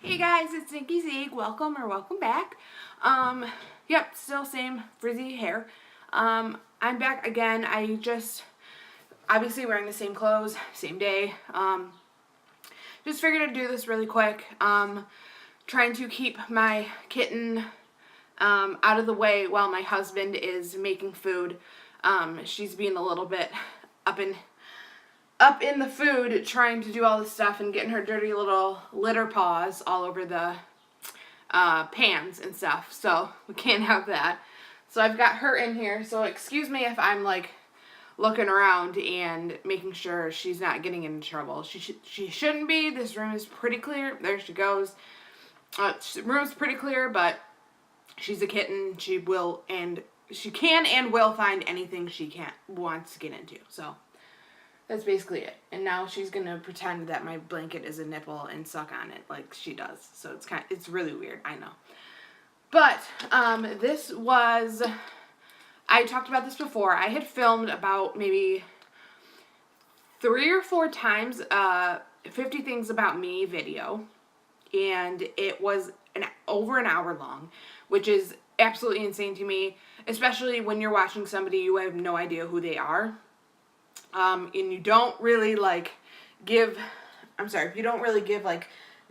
Hey guys, it's Nikki Zieg. Welcome back. Yep, still same frizzy hair. I'm back again. I just obviously wearing the same clothes, same day. Just figured I'd do this really quick. Trying to keep my kitten out of the way while my husband is making food. She's being a little bit up in the food, trying to do all this stuff and getting her dirty little litter paws all over the pans and stuff. So we can't have that. So I've got her in here. So excuse me if I'm like looking around and making sure she's not getting into trouble. She shouldn't be. This room is pretty clear. There she goes. The room's pretty clear, but she's a kitten. She can and will find anything she wants to get into. So that's basically it. And now she's gonna pretend that my blanket is a nipple and suck on it like she does. So it's really weird, I know. But I talked about this before. I had filmed about maybe 3 or 4 times 50 Things About Me video. And it was over an hour long, which is absolutely insane to me, especially when you're watching somebody you have no idea who they are. And you don't really if you don't really give like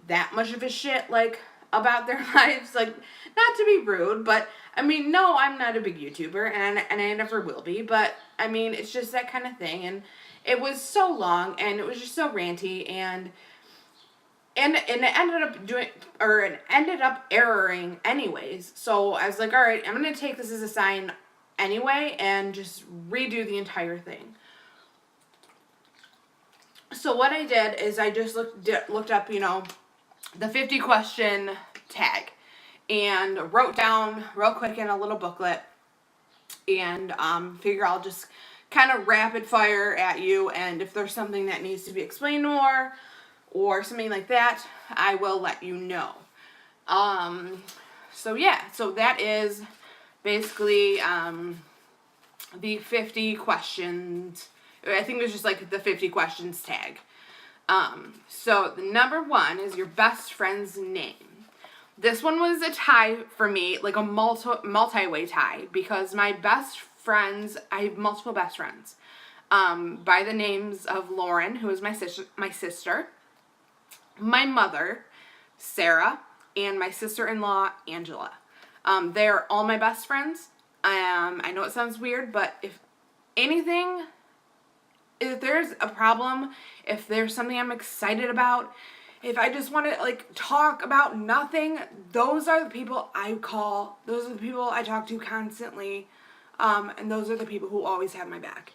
that much of a shit like about their lives, like, not to be rude, but I mean, no, I'm not a big YouTuber and I never will be, but I mean, it's just that kind of thing. And it was so long and it was just so ranty and it ended up erroring anyways. So I was like, all right, I'm going to take this as a sign anyway and just redo the entire thing. So what I did is I just looked up, the 50 question tag and wrote down real quick in a little booklet and figure I'll just kind of rapid fire at you, and if there's something that needs to be explained more or something like that, I will let you know. So that is basically the 50 questions. I think it was just like the 50 questions tag. So the number 1 is your best friend's name. This one was a tie for me, like a multi-way tie, because my best friends, I have multiple best friends, by the names of Lauren, who is my sister, my mother, Sarah, and my sister-in-law, Angela. They're all my best friends. I know it sounds weird, but if there's a problem, if there's something I'm excited about, if I just want to like talk about nothing, those are the people I call. Those are the people I talk to constantly, and those are the people who always have my back.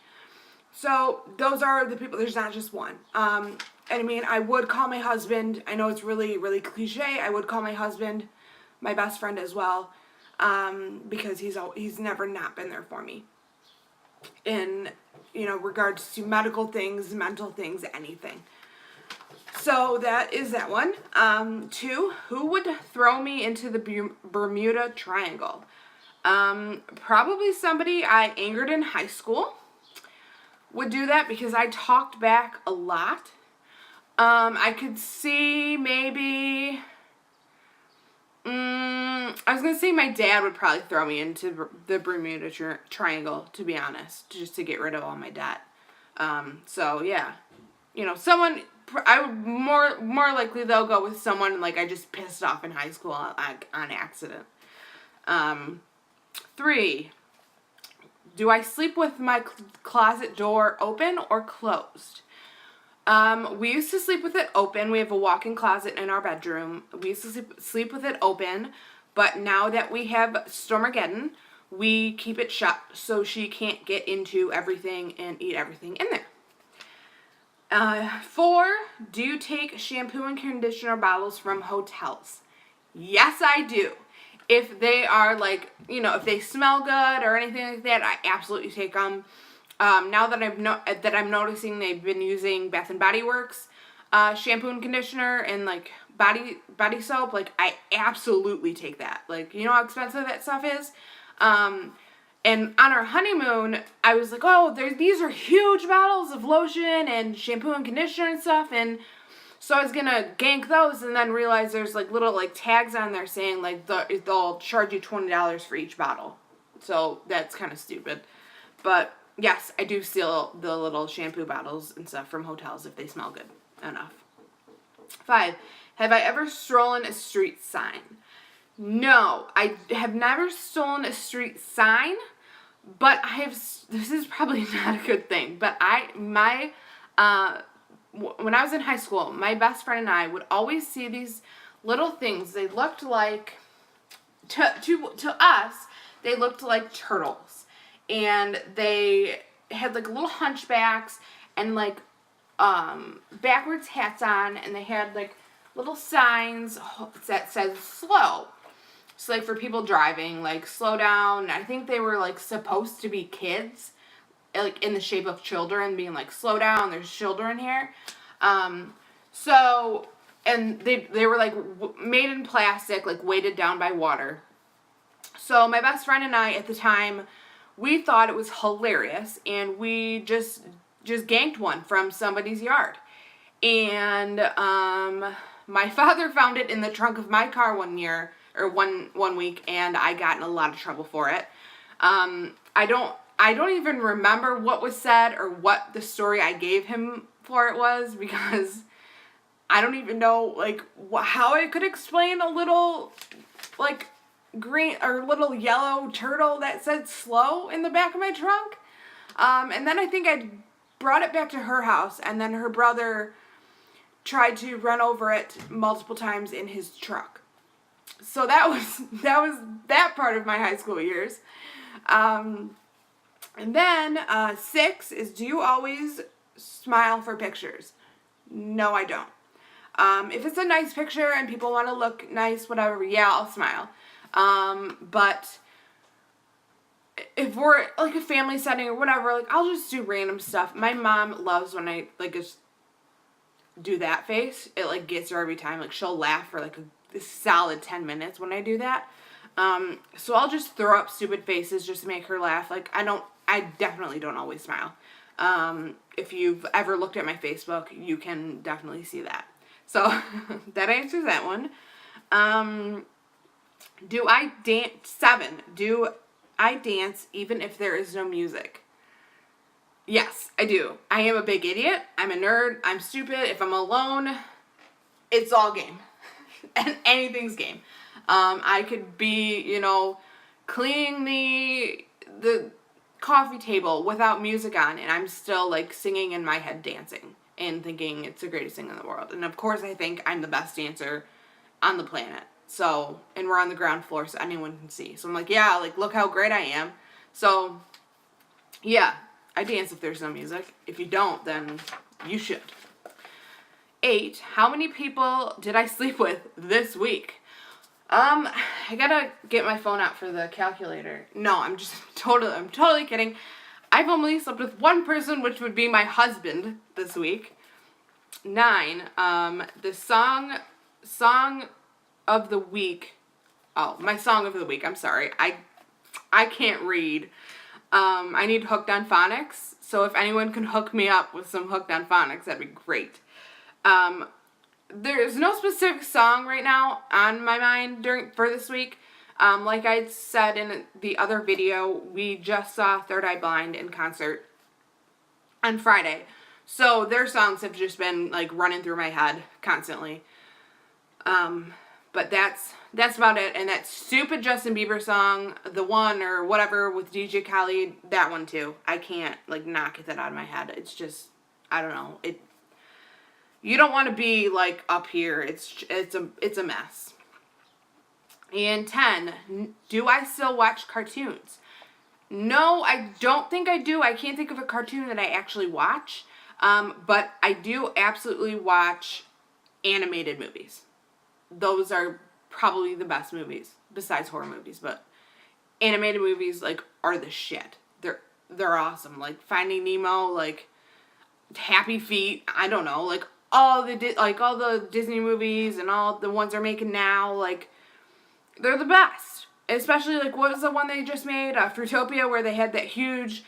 So those are the people. There's not just one. And I mean, I would call my husband. I know it's really, really cliche. I would call my husband my best friend as well, because he's never not been there for me in regards to medical things, mental things, anything. So that is that one. 2, who would throw me into the Bermuda Triangle? Probably somebody I angered in high school would do that because I talked back a lot. I could see maybe, I was going to say my dad would probably throw me into the Bermuda Triangle, to be honest, just to get rid of all my debt. So yeah, someone, I would more likely though go with someone like I just pissed off in high school on accident. 3, do I sleep with my closet door open or closed? We used to sleep with it open. We have a walk-in closet in our bedroom. We used to sleep with it open, but now that we have Stormageddon, we keep it shut so she can't get into everything and eat everything in there. 4, do you take shampoo and conditioner bottles from hotels? Yes, I do. If they are like, if they smell good or anything like that, I absolutely take them. Now that I'm noticing they've been using Bath and Body Works shampoo and conditioner and like body soap, like I absolutely take that. Like, you know how expensive that stuff is? And on our honeymoon, I was like, oh, these are huge bottles of lotion and shampoo and conditioner and stuff. And So I was gonna gank those and then realize there's like little like tags on there saying like they'll charge you $20 for each bottle. So that's kind of stupid. But yes, I do steal the little shampoo bottles and stuff from hotels if they smell good enough. 5, have I ever stolen a street sign? No, I have never stolen a street sign, but this is probably not a good thing, but when I was in high school, my best friend and I would always see these little things. They looked like, to us, they looked like turtles. And they had like little hunchbacks and like backwards hats on, and they had like little signs that said slow. So like for people driving, like slow down. I think they were like supposed to be kids, like in the shape of children, being like slow down, there's children here. So, and they were like made in plastic, like weighted down by water. So my best friend and I at the time, we thought it was hilarious, and we just ganked one from somebody's yard. And my father found it in the trunk of my car one week, and I got in a lot of trouble for it. I don't even remember what was said or what the story I gave him for it was, because I don't even know like how I could explain a little like green or little yellow turtle that said slow in the back of my trunk. And then I think I brought it back to her house, and then her brother tried to run over it multiple times in his truck. So that was that part of my high school years. And then 6 is, do you always smile for pictures? No, I don't. If it's a nice picture and people want to look nice, whatever, yeah, I'll smile. But if we're like a family setting or whatever, like I'll just do random stuff. My mom loves when I like just do that face. It like gets her every time. Like she'll laugh for like a solid 10 minutes when I do that. So I'll just throw up stupid faces just to make her laugh. Like I definitely don't always smile. If you've ever looked at my Facebook, you can definitely see that. So that answers that one. Do I dance? 7. Do I dance even if there is no music? Yes, I do. I am a big idiot. I'm a nerd. I'm stupid. If I'm alone, it's all game. And anything's game. I could be, cleaning the coffee table without music on, and I'm still like singing in my head, dancing, and thinking it's the greatest thing in the world. And of course I think I'm the best dancer on the planet. So, and we're on the ground floor so anyone can see. So I'm like, yeah, like look how great I am. So, yeah, I dance if there's no music. If you don't, then you should. 8, how many people did I sleep with this week? I gotta get my phone out for the calculator. No, I'm totally kidding. I've only slept with one person, which would be my husband this week. 9, the song of the week. Oh, my song of the week. I'm sorry. I can't read. I need Hooked on Phonics. So if anyone can hook me up with some Hooked on Phonics, that'd be great. There's no specific song right now on my mind for this week. Like I said in the other video, we just saw Third Eye Blind in concert on Friday. So their songs have just been like running through my head constantly. But that's about it. And that stupid Justin Bieber song, The One or whatever with DJ Khaled, that one too. I can't like not get that out of my head. It's just, I don't know. You don't want to be like up here. It's a mess. And 10, do I still watch cartoons? No, I don't think I do. I can't think of a cartoon that I actually watch. But I do absolutely watch animated movies. Those are probably the best movies besides horror movies, but animated movies like are the shit. They're awesome. Like Finding Nemo, like Happy Feet, I don't know, like all the Disney movies and all the ones they're making now, like they're the best. Especially like what was the one they just made, Fruitopia, where they had that huge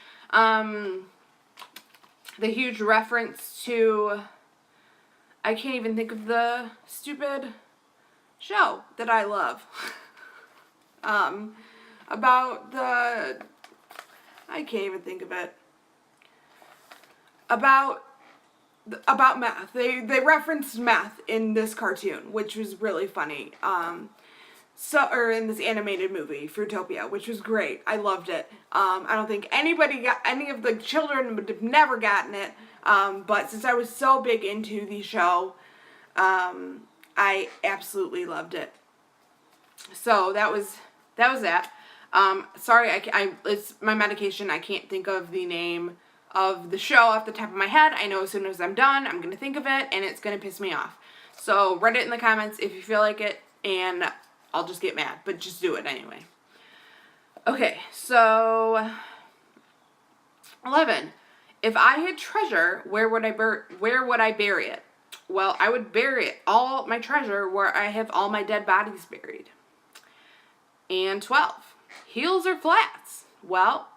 reference to I can't even think of the stupid show that I love. About the, I can't even think of it. About meth. They referenced meth in this cartoon, which was really funny. Or in this animated movie, Fruitopia, which was great. I loved it. I don't think any of the children would have never gotten it. But since I was so big into the show, I absolutely loved it. So that was that. Sorry, it's my medication. I can't think of the name of the show off the top of my head. I know as soon as I'm done, I'm going to think of it, and it's going to piss me off. So write it in the comments if you feel like it, and I'll just get mad, but just do it anyway. Okay, so 11. If I had treasure, where would I bury it? Well, I would bury all my treasure where I have all my dead bodies buried. And 12. Heels or flats? Well,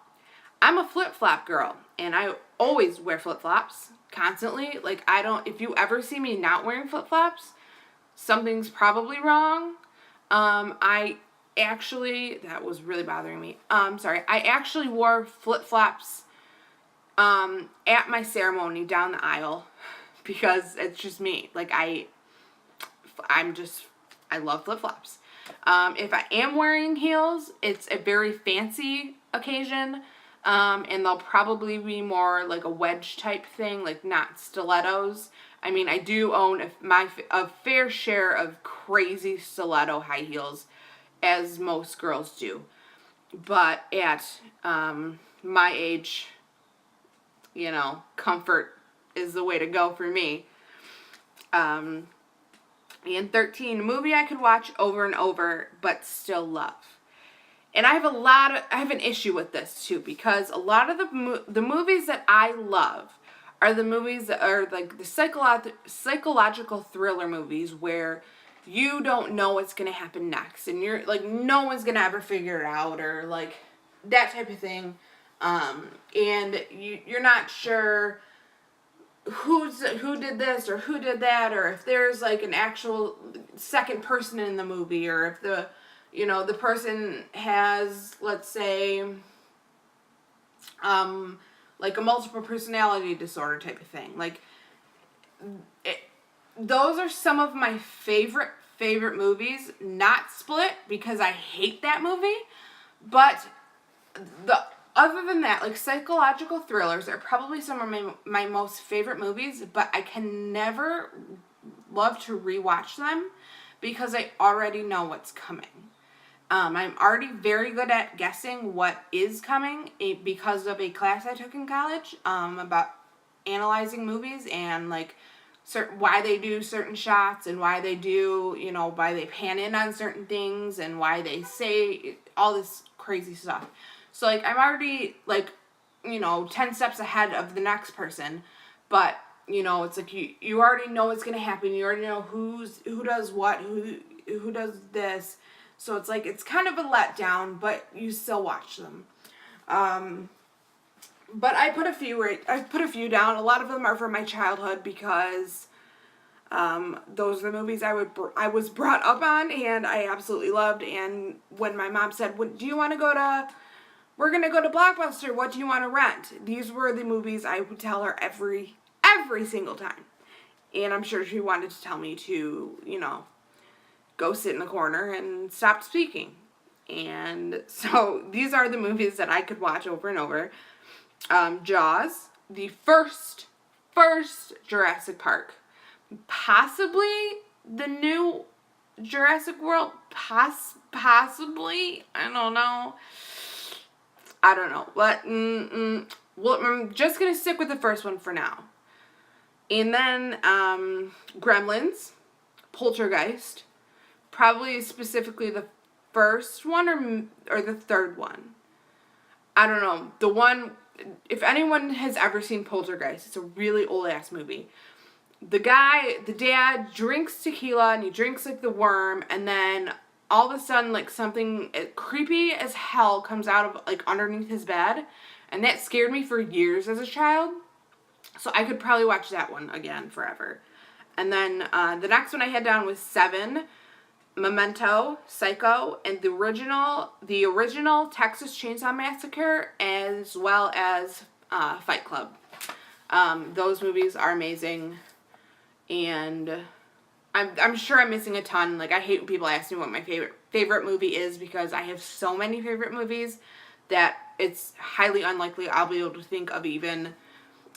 I'm a flip-flop girl, and I always wear flip-flops constantly. Like, if you ever see me not wearing flip-flops, something's probably wrong. That was really bothering me. Sorry. I actually wore flip-flops, at my ceremony down the aisle because it's just me. Like, I love flip-flops. If I am wearing heels, it's a very fancy occasion, and they'll probably be more like a wedge type thing, like not stilettos. I mean, I do own a fair share of crazy stiletto high heels, as most girls do. But at my age, comfort is the way to go for me. And 13, a movie I could watch over and over, but still love. And I have an issue with this too, because a lot of the movies that I love are the movies that are like the psychological thriller movies where you don't know what's going to happen next, and you're like, no one's going to ever figure it out, or like that type of thing. And you're not sure who did this or who did that, or if there's like an actual second person in the movie, or if the person has, let's say, like a multiple personality disorder type of thing. Like, those are some of my favorite movies. Not Split, because I hate that movie, but other than that, like, psychological thrillers are probably some of my most favorite movies, but I can never love to rewatch them because I already know what's coming. I'm already very good at guessing what is coming because of a class I took in college about analyzing movies and like why they do certain shots and why they do, why they pan in on certain things and why they say all this crazy stuff. So, like, I'm already, like, 10 steps ahead of the next person, but, it's like you already know what's going to happen. You already know who does what, who does this. So it's like, it's kind of a letdown, but you still watch them. But I put a few down. A lot of them are from my childhood because those are the movies I was brought up on and I absolutely loved. And when my mom said, "Do you want to we're going to go to Blockbuster, what do you want to rent?" These were the movies I would tell her every single time. And I'm sure she wanted to tell me to, go sit in the corner and stop speaking. And so these are the movies that I could watch over and over. Jaws, the first Jurassic Park, possibly the new Jurassic World, possibly, I don't know. But well, I'm just going to stick with the first one for now. And then Gremlins, Poltergeist, probably specifically the first one or the third one. I don't know. The one, if anyone has ever seen Poltergeist, it's a really old-ass movie. The dad drinks tequila and he drinks like the worm, and then all of a sudden, like, something creepy as hell comes out of, like, underneath his bed. And that scared me for years as a child. So I could probably watch that one again forever. And then the next one I had down was 7, Memento, Psycho, and the original Texas Chainsaw Massacre, as well as Fight Club. Those movies are amazing, and I'm sure I'm missing a ton. Like, I hate when people ask me what my favorite movie is, because I have so many favorite movies that it's highly unlikely I'll be able to think of even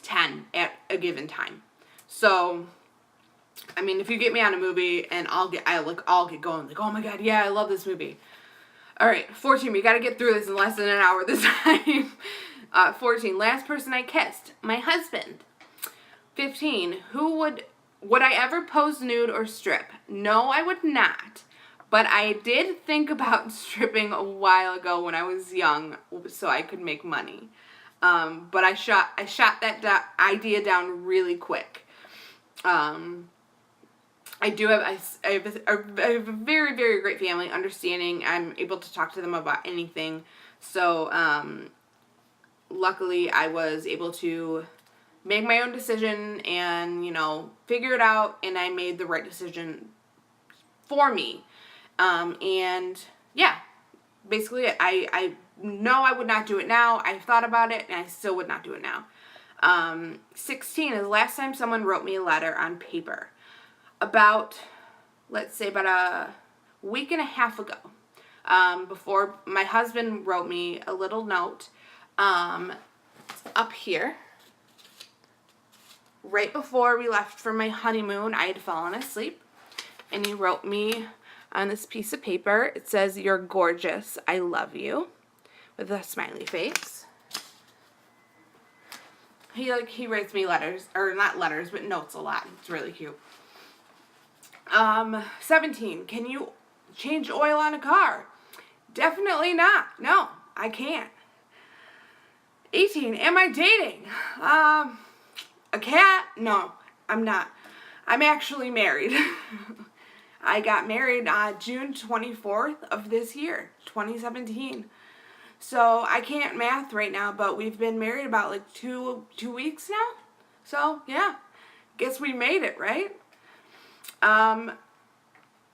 10 at a given time. So, I mean, if you get me on a movie and I'll get going, like, oh my god, yeah, I love this movie. Alright, 14, we gotta get through this in less than an hour this time. 14, last person I kissed, my husband. 15, would I ever pose nude or strip? No, I would not. But I did think about stripping a while ago when I was young, so I could make money. But I shot that idea down really quick. I have a very, very great family, understanding. I'm able to talk to them about anything. So, luckily, I was able to make my own decision and, figure it out, and I made the right decision for me. And, yeah, basically, I know I would not do it now. I've thought about it, and I still would not do it now. 16 is the last time someone wrote me a letter on paper. Let's say about a week and a half ago, before my husband wrote me a little note, up here. Right before we left for my honeymoon, I had fallen asleep, and he wrote me on this piece of paper. It says, "You're gorgeous. I love you," with a smiley face. He writes me letters, or not letters, but notes a lot. It's really cute. 17, can you change oil on a car? Definitely not. No, I can't. 18, am I dating? A cat? No, I'm not. I'm actually married. I got married June 24th of this year, 2017. So I can't math right now, but we've been married about like two weeks now. So yeah, guess we made it, right?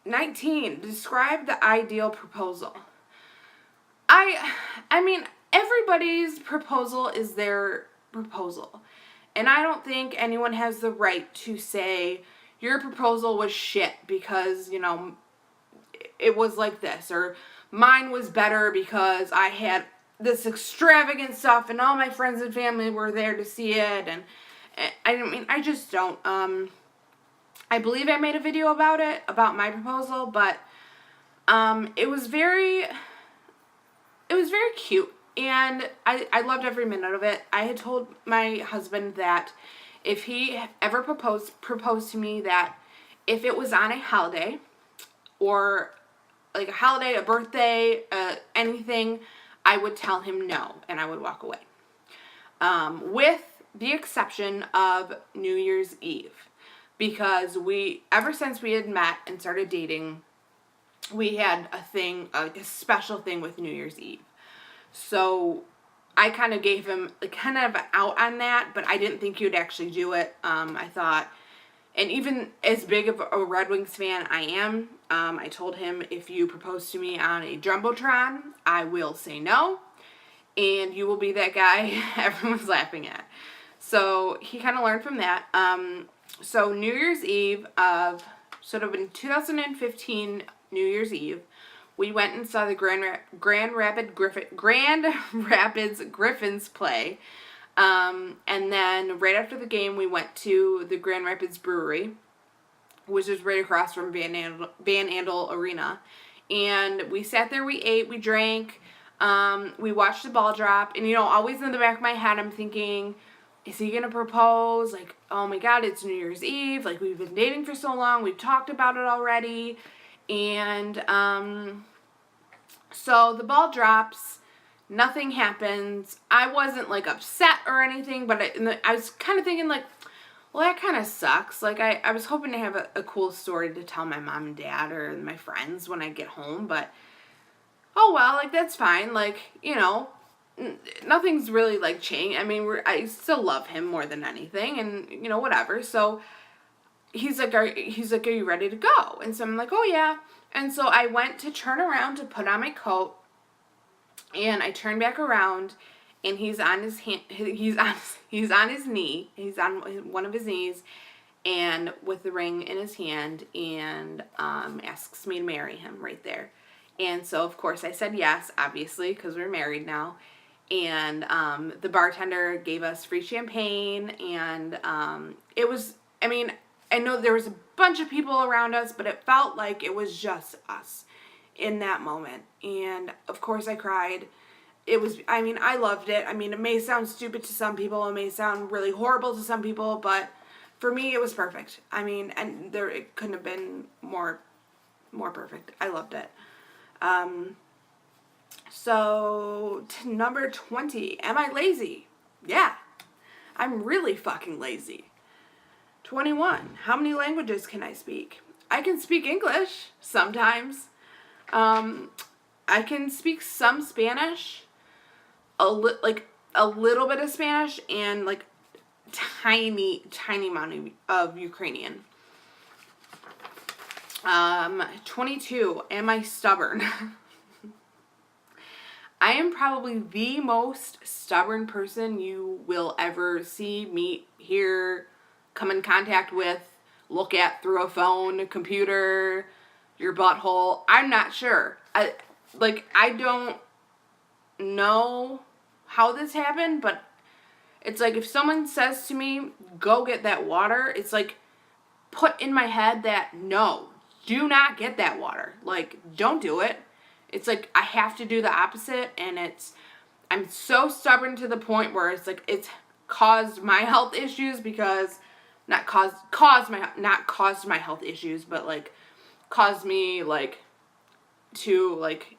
19, describe the ideal proposal. I mean, everybody's proposal is their proposal. And I don't think anyone has the right to say, your proposal was shit because, it was like this, or mine was better because I had this extravagant stuff and all my friends and family were there to see it. And I just don't. I believe I made a video about it, about my proposal, but it was very cute, and I loved every minute of it. I had told my husband that if he ever proposed to me, that if it was on a holiday, or like a holiday, a birthday, anything, I would tell him no, and I would walk away. With the exception of New Year's Eve. Because ever since we had met and started dating, we had a special thing with New Year's Eve. So I kind of gave him kind of an out on that, but I didn't think he would actually do it. I thought, and even as big of a Red Wings fan I am, I told him, if you propose to me on a Jumbotron, I will say no, and you will be that guy everyone's laughing at. So he kind of learned from that. So New Year's Eve of sort of in 2015 New Year's Eve, we went and saw the Grand Rapids Griffins play. And then right after the game, we went to the Grand Rapids Brewery, which is right across from Van Andel Arena. And we sat there, we ate, we drank, we watched the ball drop. And, always in the back of my head, I'm thinking, is he going to propose? Like, oh my god, it's New Year's Eve. Like, we've been dating for so long. We've talked about it already. And, so the ball drops. Nothing happens. I wasn't, upset or anything, but I was kind of thinking, well, that kind of sucks. I was hoping to have a cool story to tell my mom and dad or my friends when I get home, but, oh well, that's fine. Nothing's really, changed. I mean, I still love him more than anything, and, whatever. So, he's like, are you ready to go? And so I'm like, oh yeah. And so I went to turn around to put on my coat, and I turned back around, and he's on his hand, he's on his knee, he's on one of his knees, and with the ring in his hand, and asks me to marry him right there. And so of course I said yes, obviously, because we're married now. And the bartender gave us free champagne, and it was, I mean, I know there was a bunch of people around us, but it felt like it was just us in that moment. And of course I cried. It was, I mean, I loved it. I mean, it may sound stupid to some people, it may sound really horrible to some people, but for me it was perfect. I mean, and it couldn't have been more perfect. I loved it. So, to number 20, am I lazy? Yeah, I'm really fucking lazy. 21, how many languages can I speak? I can speak English sometimes. I can speak some Spanish, a little bit of Spanish, and like tiny amount of Ukrainian. 22, am I stubborn? I am probably the most stubborn person you will ever see, meet, hear, come in contact with, look at through a phone, a computer, your butthole. I'm not sure. I don't know how this happened, but it's like if someone says to me, go get that water, it's like put in my head that no, do not get that water. Like, don't do it. It's like I have to do the opposite, and I'm so stubborn to the point where it's like it's caused my health issues, because not caused my health issues, but like caused me like to like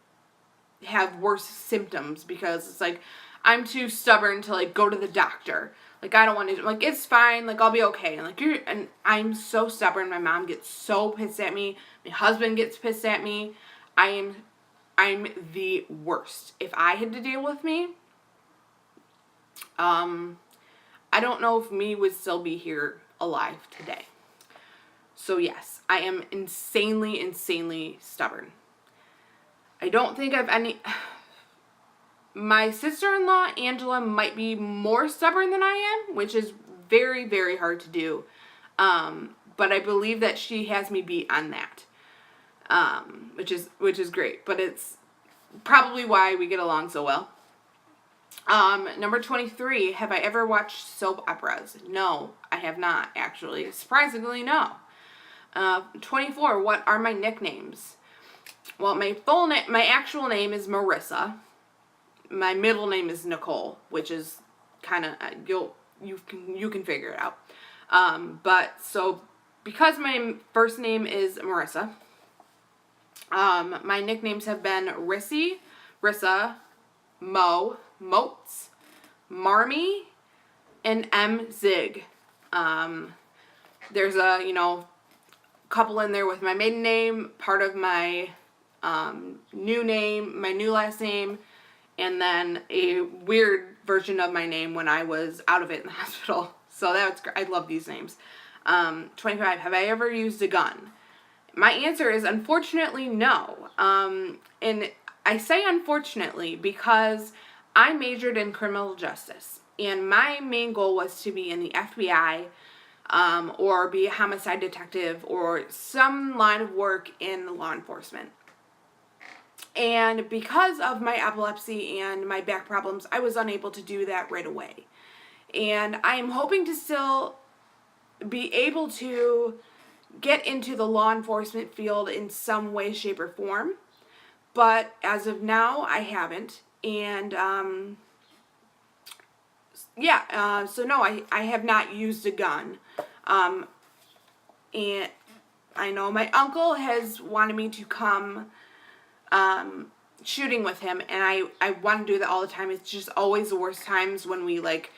have worse symptoms, because it's like I'm too stubborn to like go to the doctor. Like, I don't want to, like, it's fine, like, I'll be okay. And like, and I'm so stubborn. My mom gets so pissed at me. My husband gets pissed at me. I'm the worst. If I had to deal with me, I don't know if me would still be here alive today. So yes, I am insanely stubborn. I don't think I've any... My sister-in-law, Angela, might be more stubborn than I am, which is very, very hard to do. But I believe that she has me beat on that. Which is great, but it's probably why we get along so well. Number 23, have I ever watched soap operas? No, I have not, actually. Surprisingly, no. 24, what are my nicknames? Well, my actual name is Marissa. My middle name is Nicole, which is kind of, you can figure it out. But so because my first name is Marissa, my nicknames have been Rissy, Rissa, Mo, Moats, Marmy, and M. Zig. There's a, couple in there with my maiden name, part of my new name, my new last name, and then a weird version of my name when I was out of it in the hospital. So that's great. I love these names. 25, have I ever used a gun? My answer is unfortunately no. And I say unfortunately because I majored in criminal justice, and my main goal was to be in the FBI, or be a homicide detective, or some line of work in law enforcement. And because of my epilepsy and my back problems, I was unable to do that right away. And I am hoping to still be able to get into the law enforcement field in some way, shape, or form. But as of now, I haven't. And, so no, I have not used a gun. And I know my uncle has wanted me to come shooting with him, and I want to do that all the time. It's just always the worst times when we like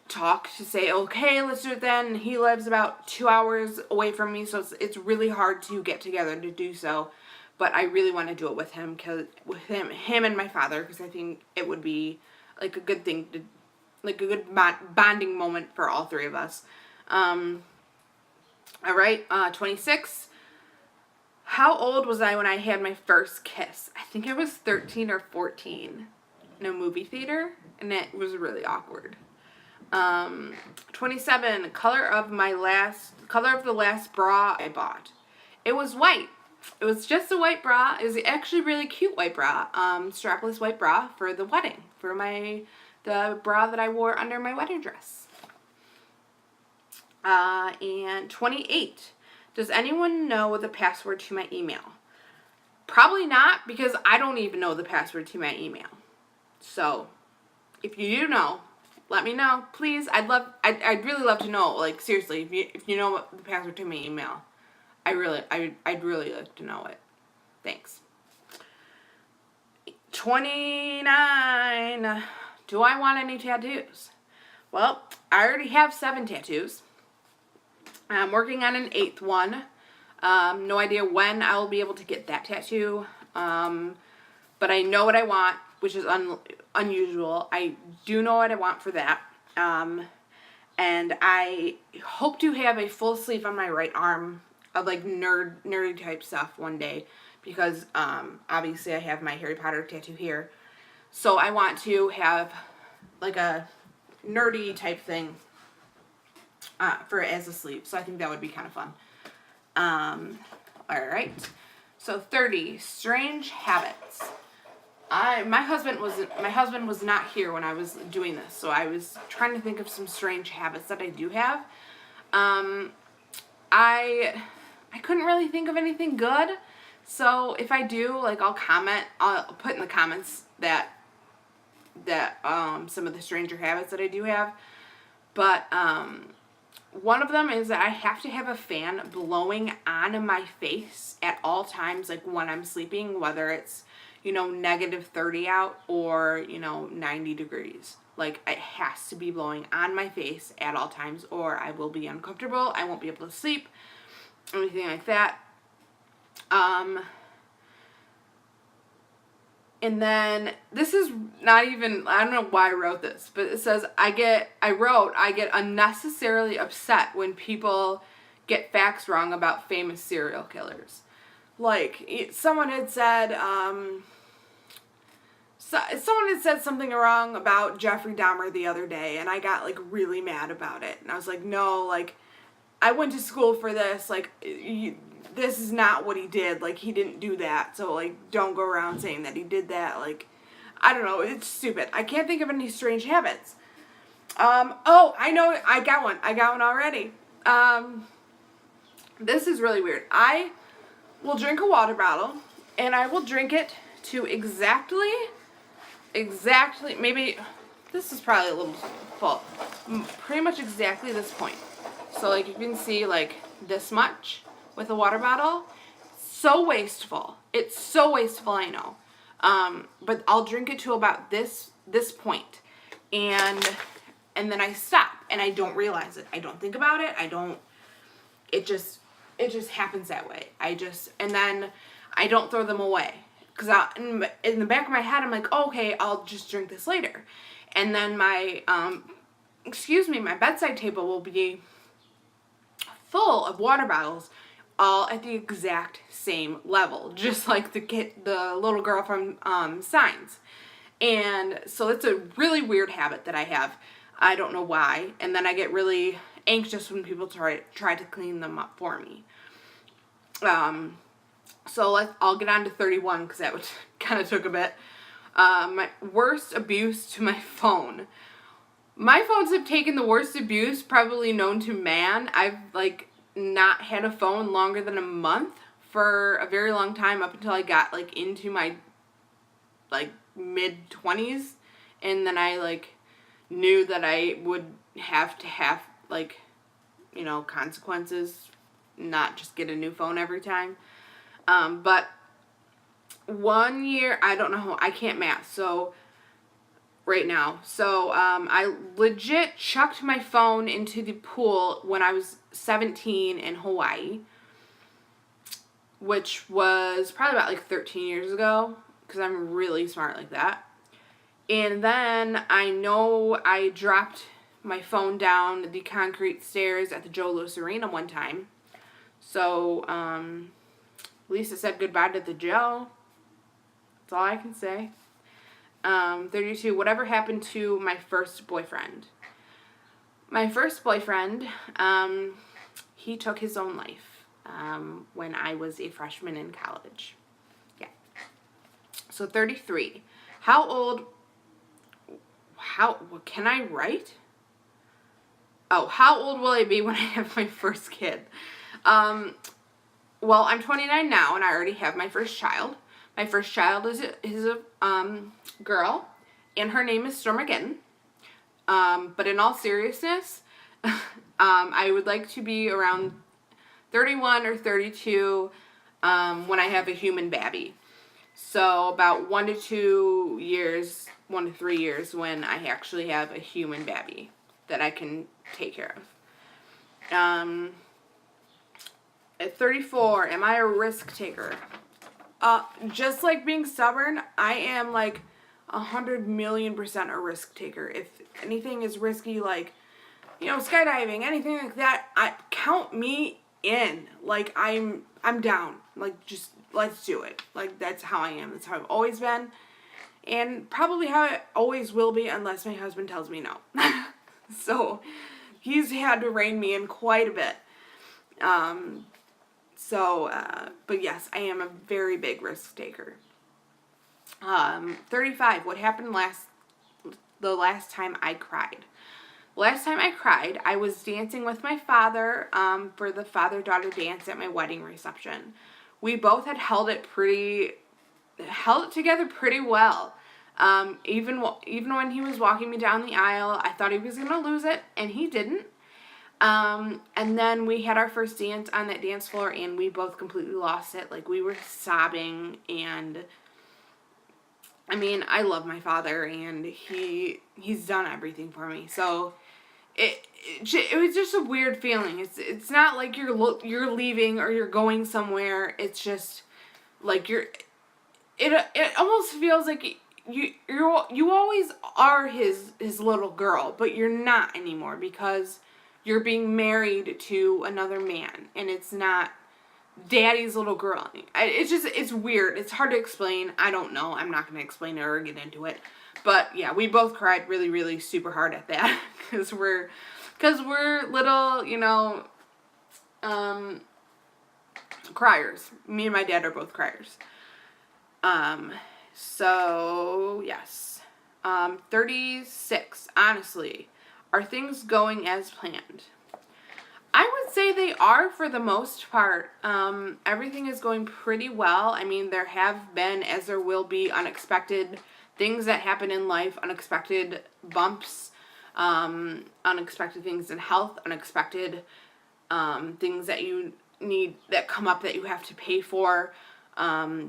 talk to say, okay, let's do it then. And he lives about 2 hours away from me, so it's really hard to get together to do so. But I really want to do it with him, him and my father, because I think it would be like a good thing to, like a good bonding moment for all three of us. All right, 26. How old was I when I had my first kiss? I think I was 13 or 14 in a movie theater, and it was really awkward. 27. Color of the last bra I bought. It was white. It was just a white bra. It was actually a really cute white bra. Strapless white bra for the wedding. For the bra that I wore under my wedding dress. And 28. Does anyone know the password to my email? Probably not, because I don't even know the password to my email. So, if you do know, let me know, please. I'd really love to know. Like, seriously, if you know what the password to my email, I'd really like to know it. Thanks. 29. Do I want any tattoos? Well, I already have 7 tattoos. I'm working on an 8th one. No idea when I will be able to get that tattoo. But I know what I want, which is unusual. I do know what I want for that. And I hope to have a full sleeve on my right arm of like nerdy type stuff one day, because obviously I have my Harry Potter tattoo here. So I want to have like a nerdy type thing for as a sleeve. So I think that would be kind of fun. All right. So 30, strange habits. My husband was not here when I was doing this, so I was trying to think of some strange habits that I do have. I couldn't really think of anything good, so if I do, like, I'll put in the comments that some of the stranger habits that I do have. But one of them is that I have to have a fan blowing on my face at all times, like when I'm sleeping, whether it's -30 out or 90 degrees. Like, it has to be blowing on my face at all times, or I will be uncomfortable. I won't be able to sleep, anything like that. And then this is not even, I don't know why I wrote this, but it says I get unnecessarily upset when people get facts wrong about famous serial killers. Like, someone had said something wrong about Jeffrey Dahmer the other day, and I got like really mad about it. And I was like, no, like, I went to school for this, like, this is not what he did, like, he didn't do that, so, like, don't go around saying that he did that, like, I don't know, it's stupid. I can't think of any strange habits. Oh, I know, I got one already. This is really weird. I will drink a water bottle, and I will drink it to exactly, maybe, this is probably a little full, pretty much exactly this point. So, like, you can see, like, this much with a water bottle. So wasteful. It's so wasteful, I know. But I'll drink it to about this point. And then I stop, and I don't realize it. I don't think about it. It just happens that way. And then I don't throw them away. Because in the back of my head, I'm like, oh, okay, I'll just drink this later. And then my bedside table will be full of water bottles, all at the exact same level, just like the little girl from Signs. And so it's a really weird habit that I have. I don't know why. And then I get really anxious when people try to clean them up for me. So I'll get on to 31, because that kind of took a bit. My worst abuse to my phone. My phones have taken the worst abuse probably known to man. I've, like, not had a phone longer than a month for a very long time, up until I got, like, into my, like, mid-20s. And then I, like, knew that I would have to have, like, consequences, not just get a new phone every time. But 1 year, I don't know, I can't math, so right now. So, I legit chucked my phone into the pool when I was 17 in Hawaii, which was probably about, like, 13 years ago, because I'm really smart like that. And then I know I dropped my phone down the concrete stairs at the Joe Louis Arena one time, So, Lisa said goodbye to the Joe. That's all I can say. 32, whatever happened to my first boyfriend? My first boyfriend, he took his own life when I was a freshman in college. Yeah. So 33. Can I write? Oh, how old will I be when I have my first kid? Well, I'm 29 now, and I already have my first child. My first child is a girl, and her name is Stormageddon. But in all seriousness, I would like to be around 31 or 32 when I have a human babby. So about 1 to 2 years, 1 to 3 years when I actually have a human babby that I can take care of. At 34, am I a risk taker? Just like being stubborn, I am like 100,000,000% a risk taker. If anything is risky, like, skydiving, anything like that, count me in. Like, I'm down. Like, just let's do it. Like, that's how I am. That's how I've always been. And probably how I always will be unless my husband tells me no. So, he's had to rein me in quite a bit. But yes, I am a very big risk taker. 35, what happened the last time I cried? Last time I cried, I was dancing with my father, for the father-daughter dance at my wedding reception. We both had held it together pretty well. Even when he was walking me down the aisle, I thought he was gonna lose it, and he didn't. And then we had our first dance on that dance floor, and we both completely lost it. Like, we were sobbing, and I mean, I love my father, and he's done everything for me. So it was just a weird feeling. It's not like you're leaving or you're going somewhere. It's just like it almost feels like you always are his little girl, but you're not anymore because you're being married to another man, and it's not daddy's little girl. It's weird. It's hard to explain. I don't know. I'm not going to explain it or get into it. But yeah, we both cried really, really super hard at that because we're little, criers. Me and my dad are both criers. So yes. 36, honestly. Are things going as planned? I would say they are for the most part. Everything is going pretty well. I mean, there have been, as there will be, unexpected things that happen in life, unexpected bumps, unexpected things in health, unexpected things that you need that come up that you have to pay for,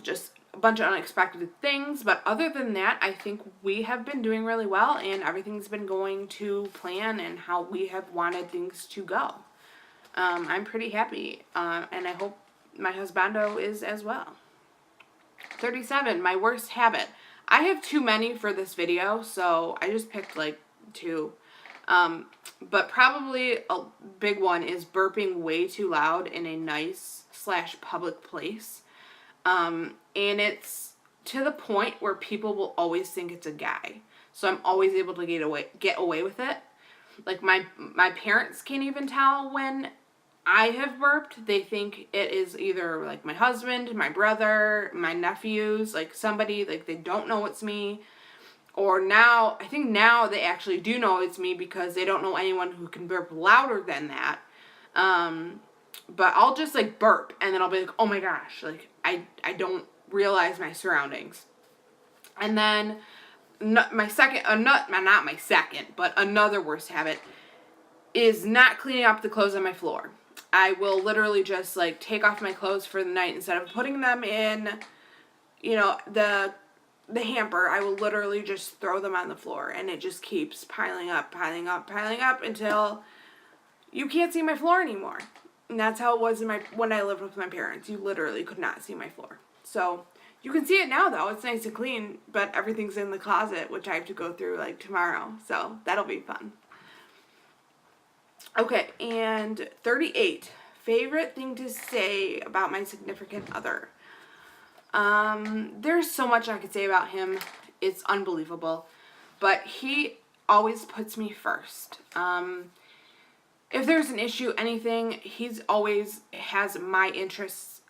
just a bunch of unexpected things. But other than that, I think we have been doing really well, and everything's been going to plan and how we have wanted things to go. I'm pretty happy, and I hope my husbando is as well. 37, my worst habit. I have too many for this video, so I just picked like 2. But probably a big one is burping way too loud in a nice / public place. And it's to the point where people will always think it's a guy. So I'm always able to get away with it. Like my parents can't even tell when I have burped. They think it is either like my husband, my brother, my nephews, like somebody, like they don't know it's me. Or I think now they actually do know it's me because they don't know anyone who can burp louder than that. But I'll just like burp and then I'll be like, oh my gosh, like I don't realize my surroundings. And then not my second, but another worst habit is not cleaning up the clothes on my floor. I will literally just like take off my clothes for the night instead of putting them in, the hamper. I will literally just throw them on the floor, and it just keeps piling up until you can't see my floor anymore. And that's how it was when I lived with my parents. You literally could not see my floor. So you can see it now though. It's nice and clean, but everything's in the closet, which I have to go through like tomorrow. So that'll be fun. Okay, and 38, favorite thing to say about my significant other. There's so much I could say about him. It's unbelievable. But he always puts me first. If there's an issue, anything, he's always has my interests,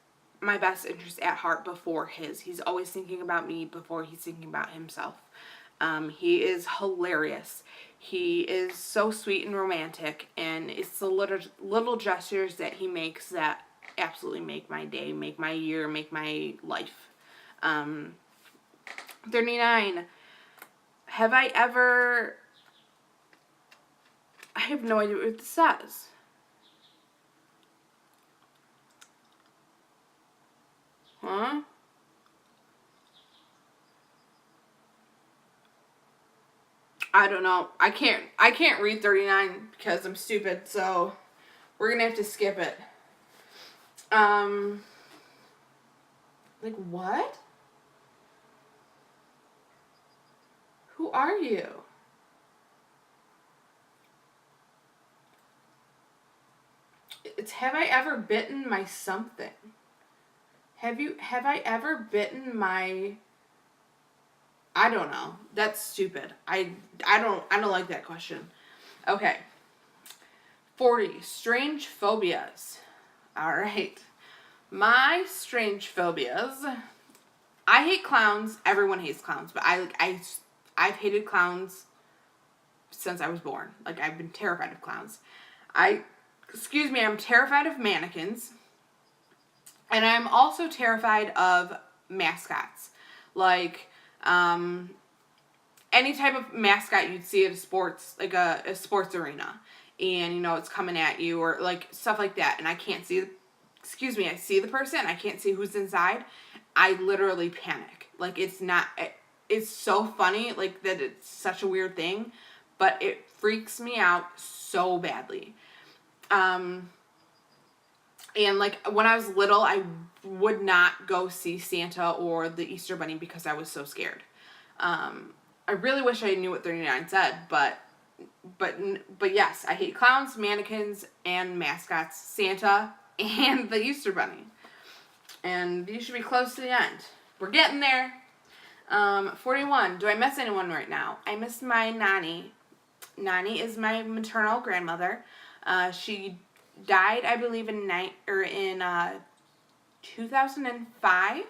my best interests at heart before his. He's always thinking about me before he's thinking about himself. He is hilarious. He is so sweet and romantic, and it's the little gestures that he makes that absolutely make my day, make my year, make my life. 39. Have I ever... I have no idea what it says. Huh? I don't know. I can't read 39 because I'm stupid, so we're gonna have to skip it. Like what? Who are you? It's have I ever bitten my something? Have I ever bitten my... I don't know. That's stupid. I don't like that question. Okay. 40. Strange phobias. Alright. My strange phobias. I hate clowns. Everyone hates clowns. But I've hated clowns since I was born. Like, I've been terrified of clowns. I'm terrified of mannequins. And I'm also terrified of mascots. Like, any type of mascot you'd see at a sports arena. And, you know, it's coming at you or, like, stuff like that. And I can't see, I see the person. I can't see who's inside. I literally panic. Like, it's so funny, like, that it's such a weird thing. But it freaks me out so badly. And, like, when I was little, I would not go see Santa or the Easter Bunny because I was so scared. I really wish I knew what 39 said, but yes, I hate clowns, mannequins, and mascots, Santa, and the Easter Bunny. And these should be close to the end. We're getting there. 41. Do I miss anyone right now? I miss my nanny. Nanny is my maternal grandmother. She died, I believe, in 2005.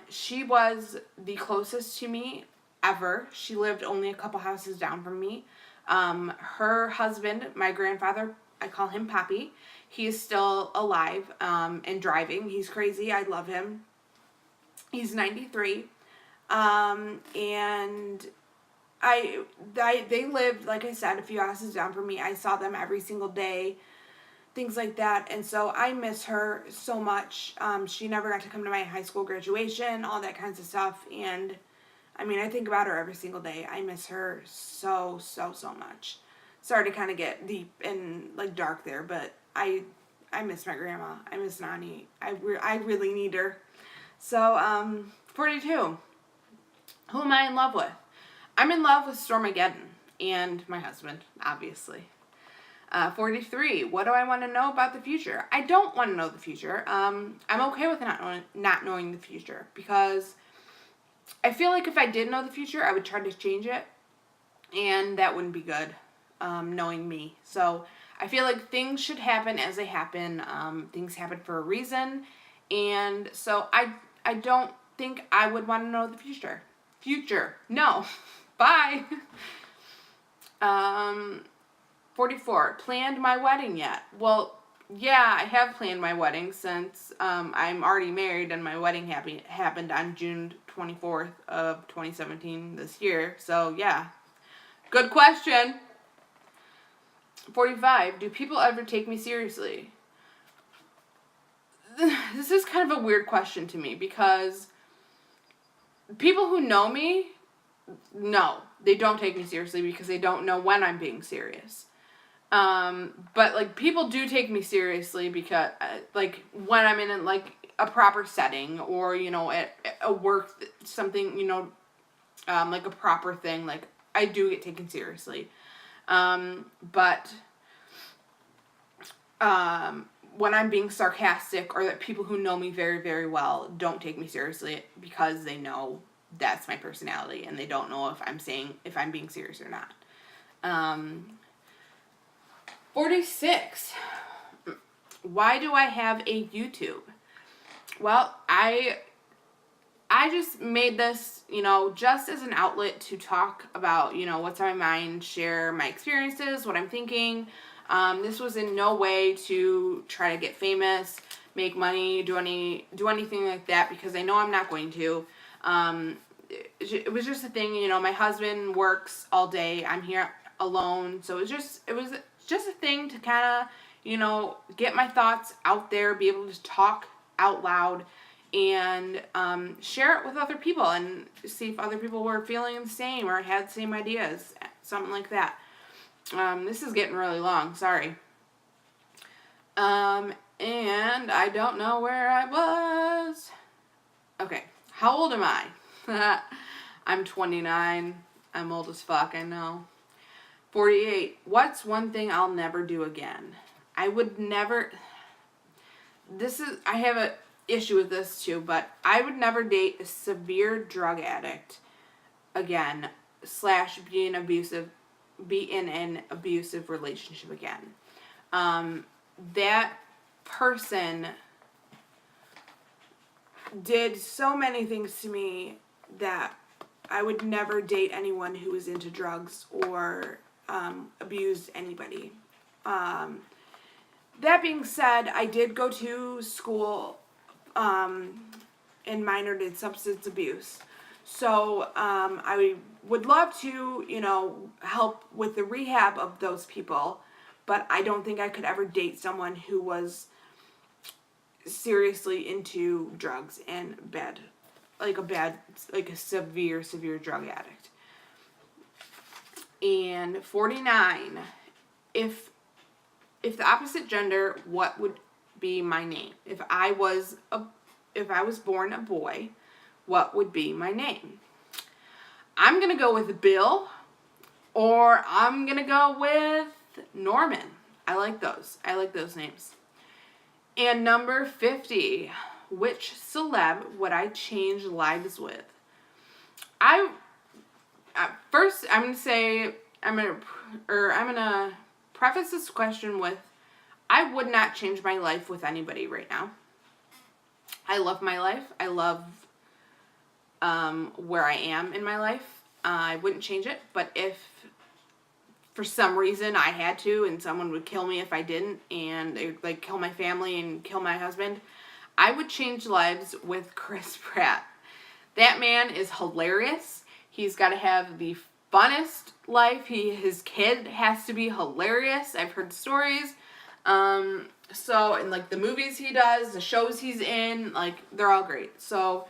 She was the closest to me ever. She lived only a couple houses down from me. Her husband, my grandfather, I call him Papi. He is still alive and driving. He's crazy. I love him. He's 93. And they lived, like I said, a few houses down from me. I saw them every single day, things like that. And so I miss her so much. She never got to come to my high school graduation, all that kinds of stuff. And I mean, I think about her every single day. I miss her so much. Sorry to kind of get deep and like dark there, but I miss my grandma. I miss Nani. I really need her. So, 42. Who am I in love with? I'm in love with Stormageddon and my husband, obviously. 43. What do I want to know about the future? I don't want to know the future. I'm okay with not knowing the future because I feel like if I did know the future, I would try to change it, and that wouldn't be good, knowing me. So I feel like things should happen as they happen. Things happen for a reason, and so I don't think I would want to know the future. No. Bye. 44. Planned my wedding yet? Well, yeah, I have planned my wedding since I'm already married and my wedding happened on June 24th of 2017 this year. So, yeah. Good question. 45. Do people ever take me seriously? This is kind of a weird question to me because people who know me, no, they don't take me seriously because they don't know when I'm being serious. But, like, people do take me seriously because, like, when I'm in, like, a proper setting or, you know, at a work, something, you know, like a proper thing, like, I do get taken seriously. But when I'm being sarcastic, or that people who know me very, very well don't take me seriously because they know that's my personality and they don't know if I'm being serious or not. 46. Why do I have a YouTube? Well, I just made this, just as an outlet to talk about, what's on my mind, share my experiences, what I'm thinking. This was in no way to try to get famous, make money, do anything like that, because I know I'm not going to. It was just a thing, my husband works all day. I'm here alone. So it was just a thing to kind of, get my thoughts out there, be able to talk out loud, and share it with other people and see if other people were feeling the same or had the same ideas, something like that. This is getting really long, sorry. And I don't know where I was. Okay, how old am I? I'm 29. I'm old as fuck, I know. 48. What's one thing I'll never do again? I would never... I have an issue with this too, but I would never date a severe drug addict again, / be in an abusive relationship again. That person did so many things to me that I would never date anyone who was into drugs or abused anybody. That being said, I did go to school and minored in substance abuse. So I would love to, help with the rehab of those people, but I don't think I could ever date someone who was seriously into drugs and like a severe drug addict. And 49, if the opposite gender, what would be my name? If I was born a boy, what would be my name? I'm going to go with Bill, or I'm going to go with Norman. I like those names. And number 50, which celeb would I change lives with? First, I'm going to preface this question with, I would not change my life with anybody right now. I love my life. I love where I am in my life. I wouldn't change it, but if for some reason I had to and someone would kill me if I didn't, and they would kill my family and kill my husband, I would change lives with Chris Pratt. That man is hilarious. He's got to have the funnest life. His kid has to be hilarious. I've heard stories. And the movies he does, the shows he's in, they're all great. So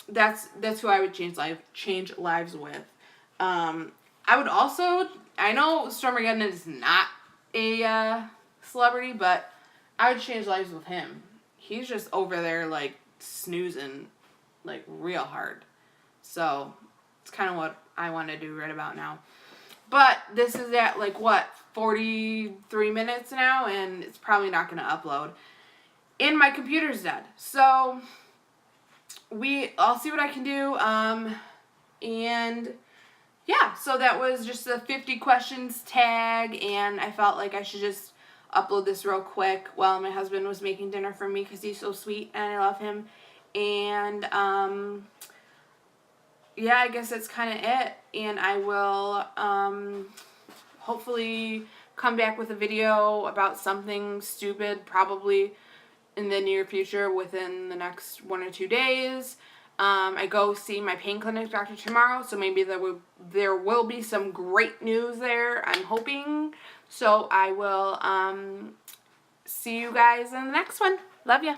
that's who I would change lives with. I would also, I know Stormageddon is not a celebrity, but I would change lives with him. He's just over there snoozing real hard. So it's kind of what I want to do right about now. But this is at 43 minutes now, and it's probably not going to upload. And my computer's dead. So I'll see what I can do. And yeah, so that was just a 50 questions tag, and I felt like I should just upload this real quick while my husband was making dinner for me because he's so sweet and I love him. And yeah, I guess that's kind of it. And I will hopefully come back with a video about something stupid, probably in the near future, within the next 1 or 2 days. I go see my pain clinic doctor tomorrow, so maybe there will be some great news there, I'm hoping. So I will see you guys in the next one. Love ya.